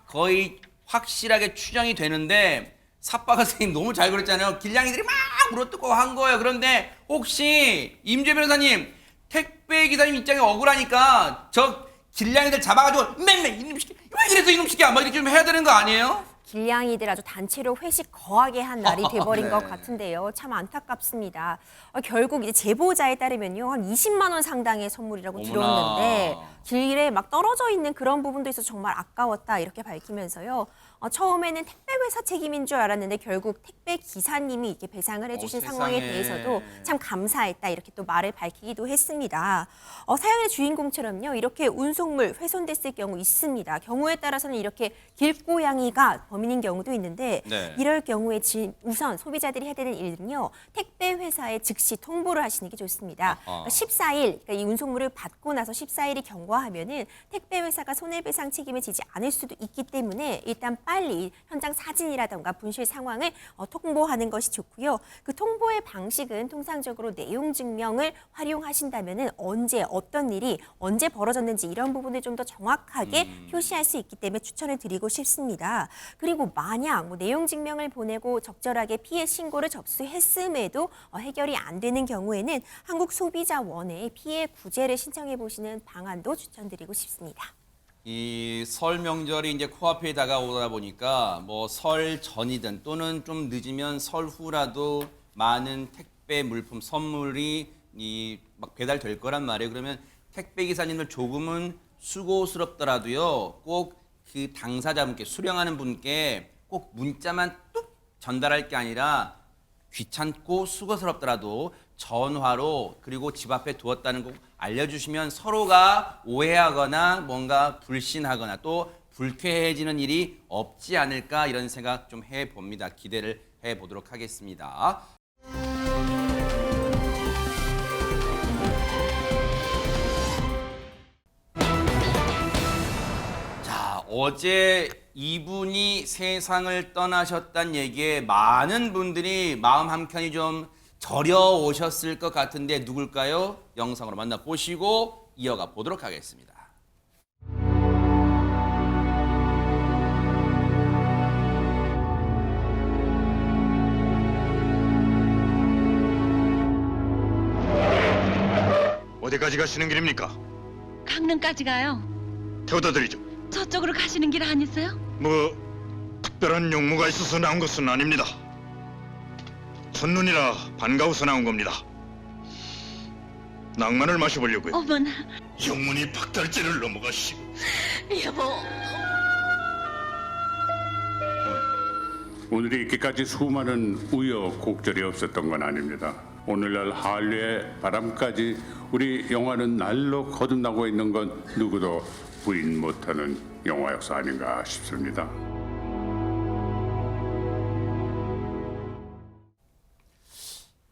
거의 확실하게 추정이 되는데 사파가 선생님 너무 잘 그렸잖아요. 길냥이들이 막 물어뜯고 한 거예요. 그런데 혹시 임재 변호사님 택배 기사님 입장에 억울하니까 저 길냥이들 잡아가지고 맨날 이놈 새끼 왜 이랬어 이놈 새끼야 막 이렇게 좀 해야 되는 거 아니에요? 길냥이들 아주 단체로 회식 거하게 한 날이 돼버린 네. 것 같은데요. 참 안타깝습니다. 결국 이제 제보자에 따르면요, 한 20만 원 상당의 선물이라고 어머나. 들었는데 길에 막 떨어져 있는 그런 부분도 있어서 정말 아까웠다 이렇게 밝히면서요. 처음에는 택배 회사 책임인 줄 알았는데 결국 택배 기사님이 이렇게 배상을 해주신 상황에 세상에. 대해서도 참 감사했다 이렇게 또 말을 밝히기도 했습니다. 사연의 주인공처럼요, 이렇게 운송물 훼손됐을 경우 있습니다. 경우에 따라서는 이렇게 길고양이가 범인인 경우도 있는데 네. 이럴 경우에 우선 소비자들이 해야 되는 일은요, 택배 회사에 즉시 통보를 하시는 게 좋습니다. 그러니까 14일, 그러니까 이 운송물을 받고 나서 14일이 경과하면은 택배 회사가 손해배상 책임을 지지 않을 수도 있기 때문에 일단 빨리 현장 사진이라던가 분실 상황을 통보하는 것이 좋고요. 그 통보의 방식은 통상적으로 내용 증명을 활용하신다면은 언제 어떤 일이 언제 벌어졌는지 이런 부분을 좀 더 정확하게 표시할 수 있기 때문에 추천을 드리고 싶습니다. 그리고 그리고 만약 뭐 내용 증명을 보내고 적절하게 피해 신고를 접수했음에도 해결이 안 되는 경우에는 한국소비자원에 피해 구제를 신청해 보시는 방안도 추천드리고 싶습니다. 이 설 명절이 이제 코앞에 다가오다 보니까 뭐 설 전이든 또는 좀 늦으면 설 후라도 많은 택배 물품 선물이 막 배달될 거란 말이에요. 그러면 택배 기사님들 조금은 수고스럽더라도요. 꼭 그 당사자분께 수령하는 분께 꼭 문자만 뚝 전달할 게 아니라 귀찮고 수고스럽더라도 전화로 그리고 집 앞에 두었다는 거 알려주시면 서로가 오해하거나 뭔가 불신하거나 또 불쾌해지는 일이 없지 않을까 이런 생각 좀 해봅니다. 기대를 해보도록 하겠습니다. 자, 어제 이분이 세상을 떠나셨다는 얘기에 많은 분들이 마음 한켠이 좀 저려오셨을 것 같은데 누굴까요? 영상으로 만나보시고 이어가 보도록 하겠습니다. 어디까지 가시는 길입니까? 강릉까지 가요. 태워다 드리죠. 저쪽으로 가시는 길 아니세요? 뭐 특별한 용무가 있어서 나온 것은 아닙니다. 첫눈이라 반가워서 나온 겁니다. 낭만을 마셔보려고요. 어머나. 영문이 박달재를 넘어가시고. 여보. 오늘이 있기까지 수많은 우여곡절이 없었던 건 아닙니다. 오늘날 한류의 바람까지 우리 영화는 날로 거듭나고 있는 건 누구도 부인 못하는 영화 역사 아닌가 싶습니다.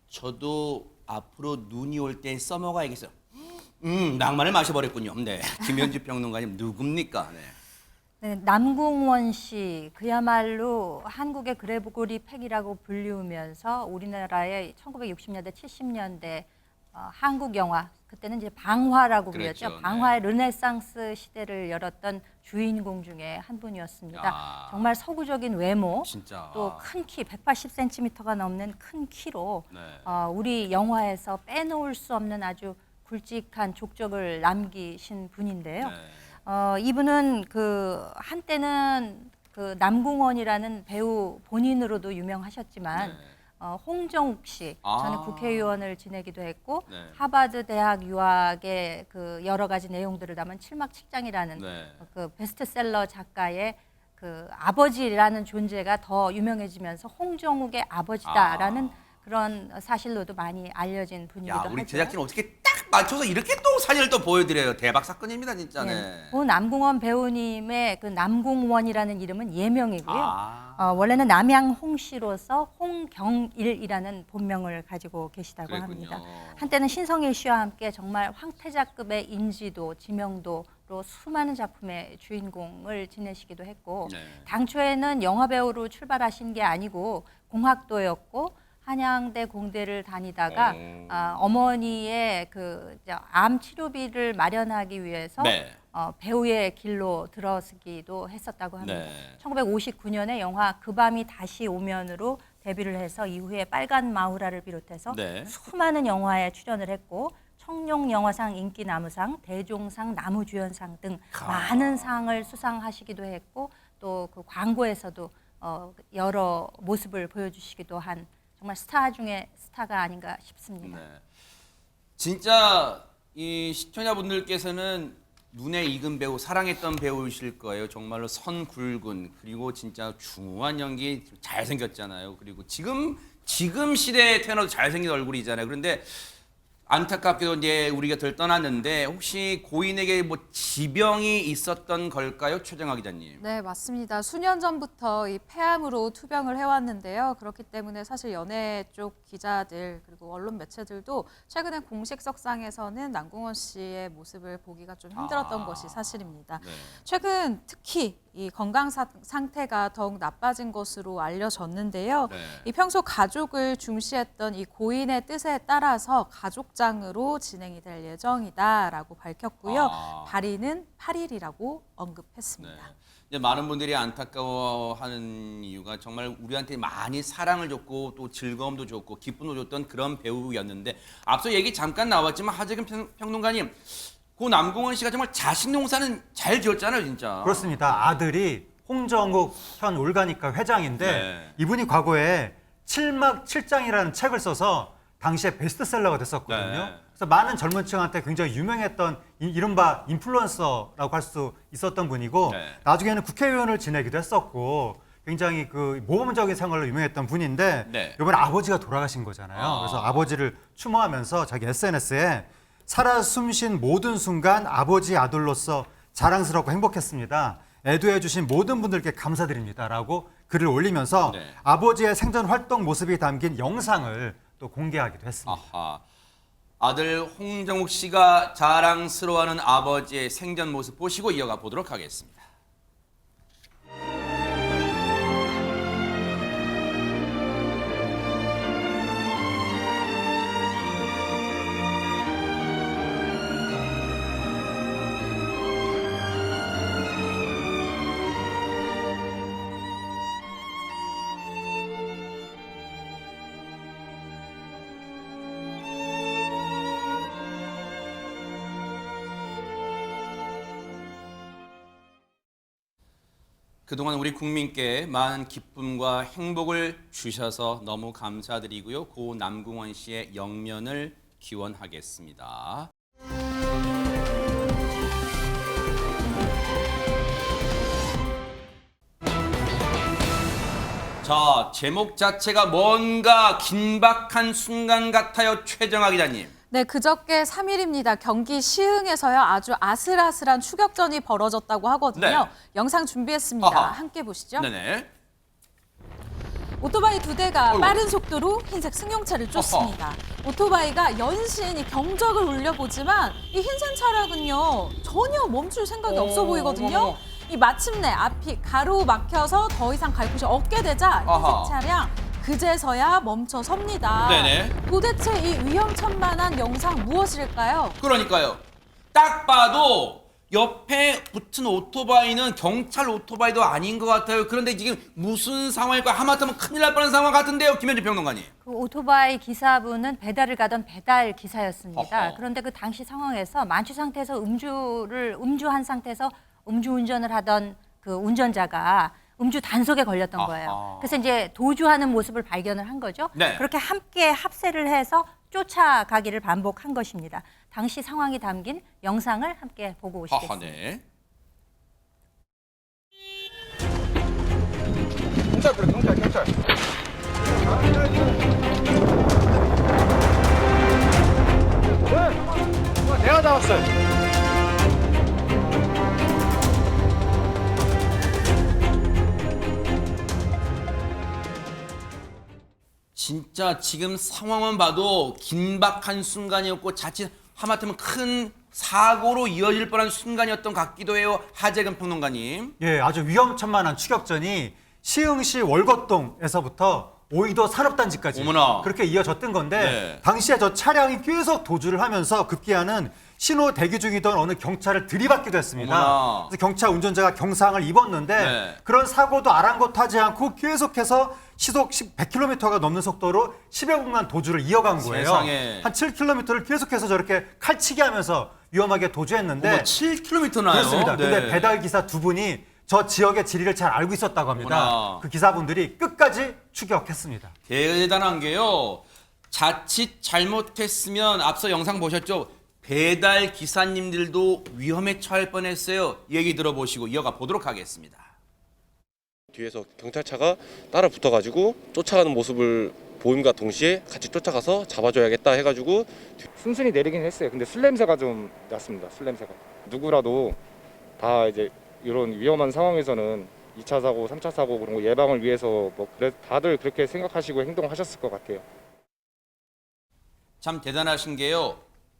저도 앞으로 눈이 올 때 써먹어야겠어요. 낭만을 마셔버렸군요. 네, 김현주 평론가님 누굽니까? 네. 네, 남궁원 씨 그야말로 한국의 그레고리 팩이라고 불리우면서 우리나라의 1960년대 70년대 한국 영화 그때는 이제 방화라고 불렸죠. 그랬죠, 방화의 르네상스 시대를 열었던 주인공 중에 한 분이었습니다. 정말 서구적인 외모, 진짜. 또 큰 키, 180cm가 넘는 큰 키로 네. 우리 영화에서 빼놓을 수 없는 아주 굵직한 족적을 남기신 분인데요. 네. 이분은 그 한때는 그 남궁원이라는 배우 본인으로도 유명하셨지만 네. 홍정욱 씨 전에 국회의원을 지내기도 했고 네. 하버드 대학 유학의 그 여러 가지 내용들을 담은 칠막칠장이라는 네. 그 베스트셀러 작가의 그 아버지라는 존재가 더 유명해지면서 홍정욱의 아버지다라는 그런 사실로도 많이 알려진 분이기도 야, 하죠. 우리 제작진 어떻게 딱 맞춰서 이렇게 또 사진을 또 보여드려요. 대박 사건입니다, 진짜. 네. 그 남궁원 배우님의 그 남궁원이라는 이름은 예명이고요. 원래는 남양홍 씨로서 홍경일이라는 본명을 가지고 계시다고 그랬군요. 합니다. 한때는 신성일 씨와 함께 정말 황태자급의 인지도, 지명도로 수많은 작품의 주인공을 지내시기도 했고 네. 당초에는 영화 배우로 출발하신 게 아니고 공학도였고 한양대 공대를 다니다가 어머니의 그 암 치료비를 마련하기 위해서 네. 배우의 길로 들어서기도 했었다고 합니다. 네. 1959년에 영화 그 밤이 다시 오면으로 데뷔를 해서 이후에 빨간 마우라를 비롯해서 네. 수많은 영화에 출연을 했고 청룡영화상 인기나무상, 대종상, 나무주연상 등 많은 상을 수상하시기도 했고 또 그 광고에서도 여러 모습을 보여주시기도 한 정말 스타 중에 스타가 아닌가 싶습니다. 네. 진짜 이 시청자분들께서는 눈에 익은 배우, 사랑했던 배우이실 거예요. 정말로 선 굵은 그리고 진짜 중후한 연기 잘생겼잖아요. 그리고 지금 시대의 테너도 잘생긴 얼굴이잖아요. 그런데 안타깝게도 이제 우리 곁을 떠났는데 혹시 고인에게 뭐 지병이 있었던 걸까요, 최정아 기자님? 네, 맞습니다. 수년 전부터 이 폐암으로 투병을 해왔는데요. 그렇기 때문에 사실 연예 쪽 기자들 그리고 언론 매체들도 최근에 공식석상에서는 남궁원 씨의 모습을 보기가 좀 힘들었던 것이 사실입니다. 네. 최근 특히 이 건강 상태가 더욱 나빠진 것으로 알려졌는데요. 네. 이 평소 가족을 중시했던 이 고인의 뜻에 따라서 가족 법정으로 진행이 될 예정이다라고 밝혔고요. 아. 발의는 8일이라고 언급했습니다. 네. 이제 많은 분들이 안타까워하는 이유가 정말 우리한테 많이 사랑을 줬고 또 즐거움도 줬고 기쁨도 줬던 그런 배우였는데 앞서 얘기 잠깐 나왔지만 하재근 평론가님, 고 남궁원 씨가 정말 자식 농사는 잘 지었잖아요, 진짜. 그렇습니다. 아들이 홍정욱 현 올가니까 회장인데 네. 이분이 과거에 7막 7장이라는 책을 써서 당시에 베스트셀러가 됐었거든요. 네. 그래서 많은 젊은 층한테 굉장히 유명했던 이른바 인플루언서라고 할 수 있었던 분이고 네. 나중에는 국회의원을 지내기도 했었고 굉장히 그 모범적인 생활로 유명했던 분인데 네. 이번에 아버지가 돌아가신 거잖아요. 그래서 아버지를 추모하면서 자기 SNS에 살아 숨쉰 모든 순간 아버지 아들로서 자랑스럽고 행복했습니다. 애도해 주신 모든 분들께 감사드립니다라고 글을 올리면서 네. 아버지의 생전 활동 모습이 담긴 영상을 또 공개하기도 했습니다. 아하. 아들 홍정욱 씨가 자랑스러워하는 아버지의 생전 모습 보시고 이어가 보도록 하겠습니다. 그동안 우리 국민께 많은 기쁨과 행복을 주셔서 너무 감사드리고요. 고 남궁원 씨의 영면을 기원하겠습니다. 자, 제목 자체가 뭔가 긴박한 순간 같아요. 최정아 기자님. 네, 그저께 3일입니다. 경기 시흥에서요 아주 아슬아슬한 추격전이 벌어졌다고 하거든요. 네. 영상 준비했습니다. 아하. 함께 보시죠. 네네. 오토바이 2대가 어이구. 빠른 속도로 흰색 승용차를 쫓습니다. 오토바이가 연신이 경적을 울려보지만 이 흰색 차량은요 전혀 멈출 생각이 없어 보이거든요. 이 마침내 앞이 가로막혀서 더 이상 갈 곳이 없게 되자 아하. 흰색 차량 그제서야 멈춰 섭니다. 네네. 도대체 이 위험천만한 영상 무엇일까요? 그러니까요. 딱 봐도 옆에 붙은 오토바이는 경찰 오토바이도 아닌 것 같아요. 그런데 지금 무슨 상황일까? 하마터면 큰일 날 뻔한 상황 같은데요, 김현주 평론가님. 그 오토바이 기사분은 배달을 가던 배달 기사였습니다. 어허. 그런데 그 당시 상황에서 만취 상태에서 음주한 상태에서 음주운전을 하던 그 운전자가 음주 단속에 걸렸던 아하. 거예요. 그래서 이제 도주하는 모습을 발견을 한 거죠. 네. 그렇게 함께 합세를 해서 쫓아가기를 반복한 것입니다. 당시 상황이 담긴 영상을 함께 보고 오시겠습니다. 아하, 네. 경찰. 내가 잡았어요. 진짜 지금 상황만 봐도 긴박한 순간이었고 자칫 하마터면 큰 사고로 이어질 뻔한 순간이었던 것 같기도 해요. 하재근 평론가님. 예, 아주 위험천만한 추격전이 시흥시 월거동에서부터 오이도 산업단지까지 어머나. 그렇게 이어졌던 건데 네. 당시에 저 차량이 계속 도주를 하면서 급기야는 신호 대기 중이던 어느 경찰을 들이받기도 했습니다. 어머나. 그래서 경찰 운전자가 경상을 입었는데 네. 그런 사고도 아랑곳하지 않고 계속해서 시속 100km가 넘는 속도로 10여 분간 도주를 이어간 거예요. 세상에. 한 7km를 계속해서 저렇게 칼치기 하면서 위험하게 도주했는데 어머, 7km나요? 그렇습니다. 근데 네. 배달 기사 두 분이 저 지역의 지리를 잘 알고 있었다고 합니다. 어머나. 그 기사분들이 끝까지 추격했습니다. 대단한 게요. 자칫 잘못했으면 앞서 영상 보셨죠? 배달 기사님들도 위험에 처할 뻔했어요. 얘기 들어보시고 이어가 보도록 하겠습니다. 뒤에서 경찰차가 따라 붙어가지고 쫓아가는 모습을 보임과 동시에 같이 쫓아가서 잡아줘야겠다 해가지고 순순히 내리긴 했어요. 근데 술 냄새가 좀 났습니다. 술 냄새가. 누구라도 다 이제 이런 위험한 상황에서는 2차 사고, 3차 사고 그런 거 예방을 위해서 뭐 다들 그렇게 생각하시고 행동하셨을 것 같아요. 참 대단하신 게요.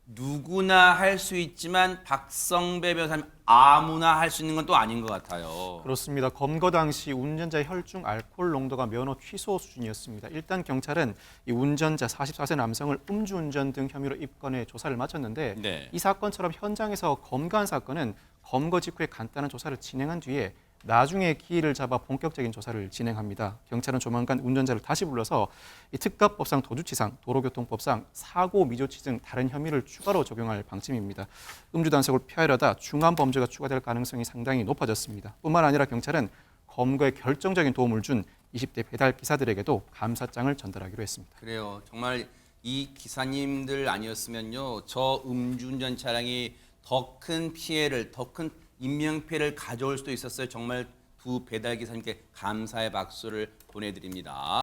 누구나 할 수 있지만 박성배 변호사님 아무나 할 수 있는 건 또 아닌 것 같아요. 그렇습니다. 검거 당시 운전자의 혈중 알코올 농도가 면허 취소 수준이었습니다. 일단 경찰은 이 운전자 44세 남성을 음주운전 등 혐의로 입건해 조사를 마쳤는데 네. 이 사건처럼 현장에서 검거한 사건은 검거 직후에 간단한 조사를 진행한 뒤에 나중에 기일을 잡아 본격적인 조사를 진행합니다. 경찰은 조만간 운전자를 다시 불러서 이 특가법상 도주치상, 도로교통법상 사고 미조치 등 다른 혐의를 추가로 적용할 방침입니다. 음주 단속을 피하려다 중한 범죄가 추가될 가능성이 상당히 높아졌습니다. 뿐만 아니라 경찰은 검거에 결정적인 도움을 준 20대 배달 기사들에게도 감사장을 전달하기로 했습니다. 그래요. 정말 이 기사님들 아니었으면요, 저 음주운전 차량이 더 큰 피해를, 더 큰 인명피해를 가져올 수도 있었어요. 정말 두 배달 기사님께 감사의 박수를 보내드립니다.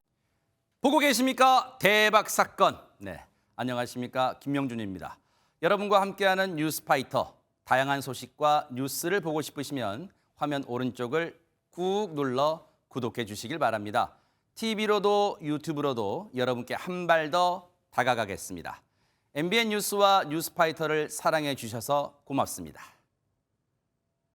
보고 계십니까? 대박 사건. 네, 안녕하십니까? 김명준입니다. 여러분과 함께하는 뉴스파이터. 다양한 소식과 뉴스를 보고 싶으시면 화면 오른쪽을 꾹 눌러 구독해 주시길 바랍니다. TV로도 유튜브로도 여러분께 한 발 더 다가가겠습니다. MBN 뉴스와 뉴스파이터를 사랑해 주셔서 고맙습니다.